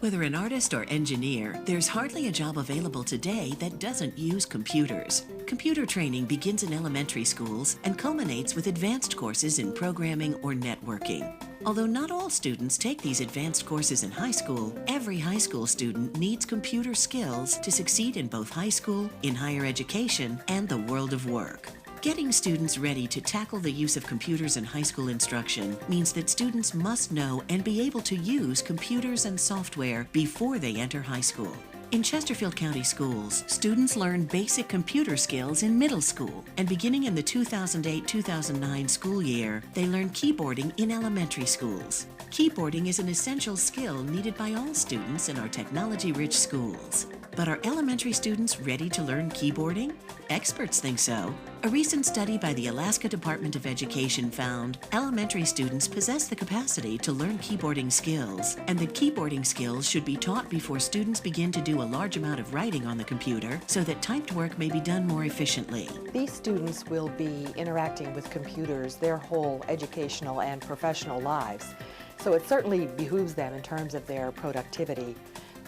Whether an artist or engineer, there's hardly a job available today that doesn't use computers. Computer training begins in elementary schools and culminates with advanced courses in programming or networking. Although not all students take these advanced courses in high school, every high school student needs computer skills to succeed in both high school, in higher education, and the world of work. Getting students ready to tackle the use of computers in high school instruction means that students must know and be able to use computers and software before they enter high school. In Chesterfield County Schools, students learn basic computer skills in middle school, and beginning in the 2008-2009 school year, they learn keyboarding in elementary schools. Keyboarding is an essential skill needed by all students in our technology-rich schools. But are elementary students ready to learn keyboarding? Experts think so. A recent study by the Alaska Department of Education found elementary students possess the capacity to learn keyboarding skills, and that keyboarding skills should be taught before students begin to do a large amount of writing on the computer so that typed work may be done more efficiently. These students will be interacting with computers their whole educational and professional lives, so it certainly behooves them in terms of their productivity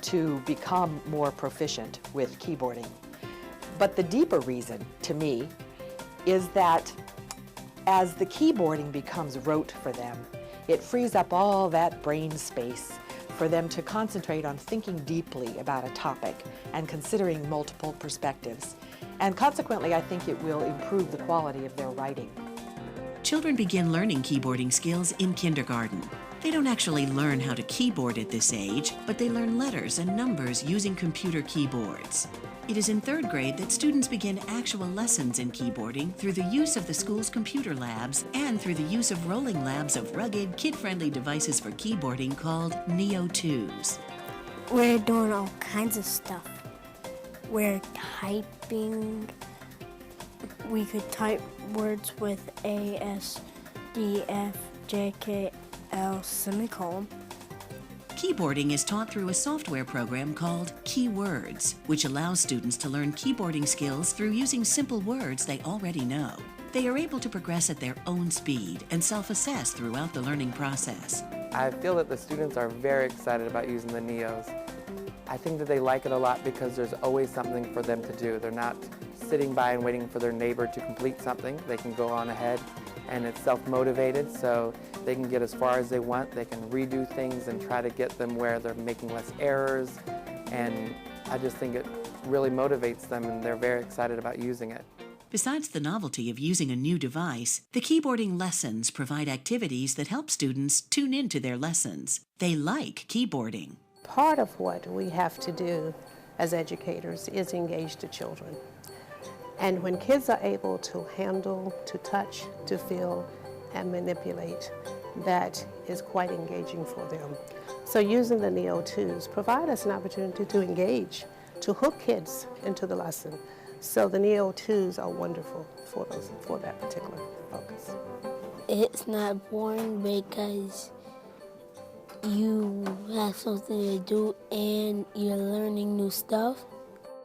to become more proficient with keyboarding. But the deeper reason, to me, is that as the keyboarding becomes rote for them, it frees up all that brain space for them to concentrate on thinking deeply about a topic and considering multiple perspectives. And consequently, I think it will improve the quality of their writing. Children begin learning keyboarding skills in kindergarten. They don't actually learn how to keyboard at this age, but they learn letters and numbers using computer keyboards. It is in third grade that students begin actual lessons in keyboarding through the use of the school's computer labs and through the use of rolling labs of rugged, kid-friendly devices for keyboarding called Neo 2s. We're doing all kinds of stuff. We're typing. We could type words with A, S, D, F, J, K, L, semicolon. Keyboarding is taught through a software program called Keywords, which allows students to learn keyboarding skills through using simple words they already know. They are able to progress at their own speed and self-assess throughout the learning process. I feel that the students are very excited about using the Neos. I think that they like it a lot because there's always something for them to do. They're not sitting by and waiting for their neighbor to complete something. They can go on ahead, and it's self-motivated, so they can get as far as they want. They can redo things and try to get them where they're making less errors, and I just think it really motivates them, and they're very excited about using it. Besides the novelty of using a new device, the keyboarding lessons provide activities that help students tune into their lessons. They like keyboarding. Part of what we have to do as educators is engage the children. And when kids are able to handle, to touch, to feel, and manipulate, that is quite engaging for them. So using the Neo 2s provide us an opportunity to engage, to hook kids into the lesson. So the Neo 2s are wonderful for that particular focus. It's not boring because you have something to do and you're learning new stuff.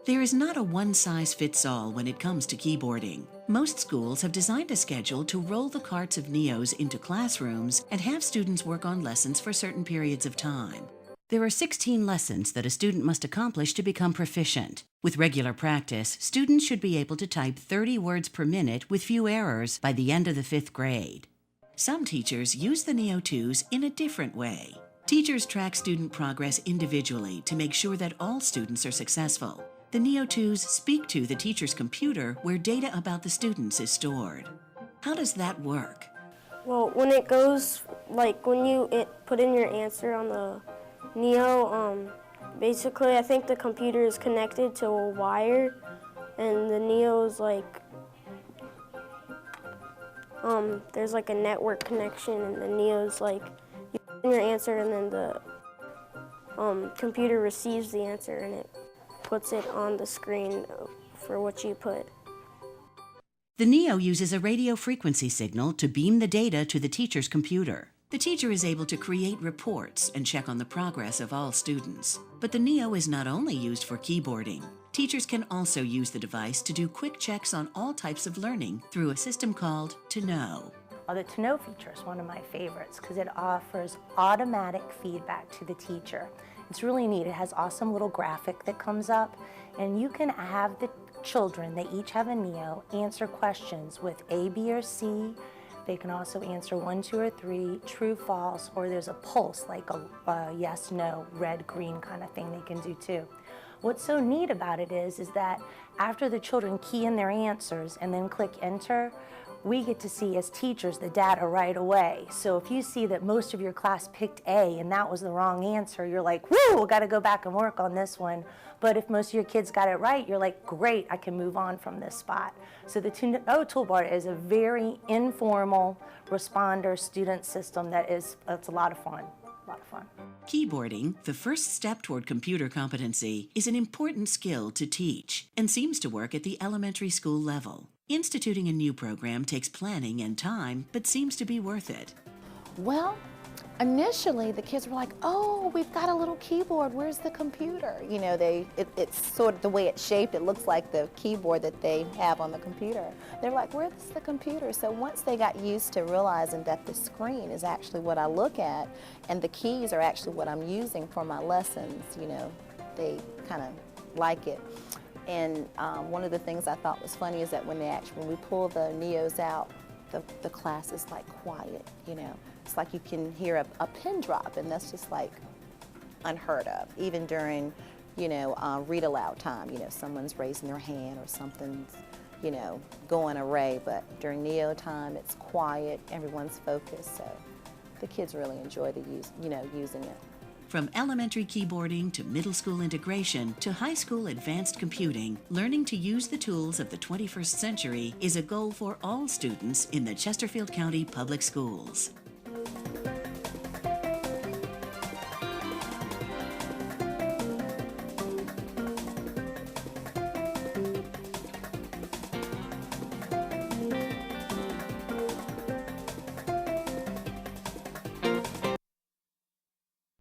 There is not a one-size-fits-all when it comes to keyboarding. Most schools have designed a schedule to roll the carts of Neos into classrooms and have students work on lessons for certain periods of time. There are 16 lessons that a student must accomplish to become proficient. With regular practice, students should be able to type 30 words per minute with few errors by the end of the 5th grade. Some teachers use the Neo 2s in a different way. Teachers track student progress individually to make sure that all students are successful. The Neo 2s speak to the teacher's computer where data about the students is stored. How does that work? Well, when it goes, like when you put in your answer on the Neo, basically I think the computer is connected to a wire, and the Neo is like, there's like a network connection, and the Neo is like, you put in your answer and then the computer receives the answer and it puts it on the screen for what you put. The Neo uses a radio frequency signal to beam the data to the teacher's computer. The teacher is able to create reports and check on the progress of all students. But the Neo is not only used for keyboarding. Teachers can also use the device to do quick checks on all types of learning through a system called To Know. Well, the To Know feature is one of my favorites because it offers automatic feedback to the teacher. It's really neat. It has awesome little graphic that comes up, and you can have the children, they each have a Neo, answer questions with A, B, or C. They can also answer 1, 2, or 3, true, false, or there's a pulse, like a yes, no, red, green kind of thing they can do too. What's so neat about it is that after the children key in their answers and then click enter, we get to see as teachers the data right away. So if you see that most of your class picked A and that was the wrong answer, you're like, woo, got to go back and work on this one. But if most of your kids got it right, you're like, great, I can move on from this spot. So the To-Know Toolbar is a very informal responder student system it's a lot of fun. A lot of fun. Keyboarding, the first step toward computer competency, is an important skill to teach and seems to work at the elementary school level. Instituting a new program takes planning and time, but seems to be worth it. Well, initially the kids were like, oh, we've got a little keyboard, where's the computer? You know, it's sort of the way it's shaped, it looks like the keyboard that they have on the computer. They're like, where's the computer? So once they got used to realizing that the screen is actually what I look at and the keys are actually what I'm using for my lessons, you know, they kind of like it. And one of the things I thought was funny is that when we pull the Neos out, the class is like quiet, you know. It's like you can hear a pin drop, and that's just like unheard of. Even during, you know, read aloud time, you know, someone's raising their hand or something's, you know, going array. But during Neo time, it's quiet, everyone's focused, so the kids really enjoy using it. From elementary keyboarding to middle school integration to high school advanced computing, learning to use the tools of the 21st century is a goal for all students in the Chesterfield County Public Schools.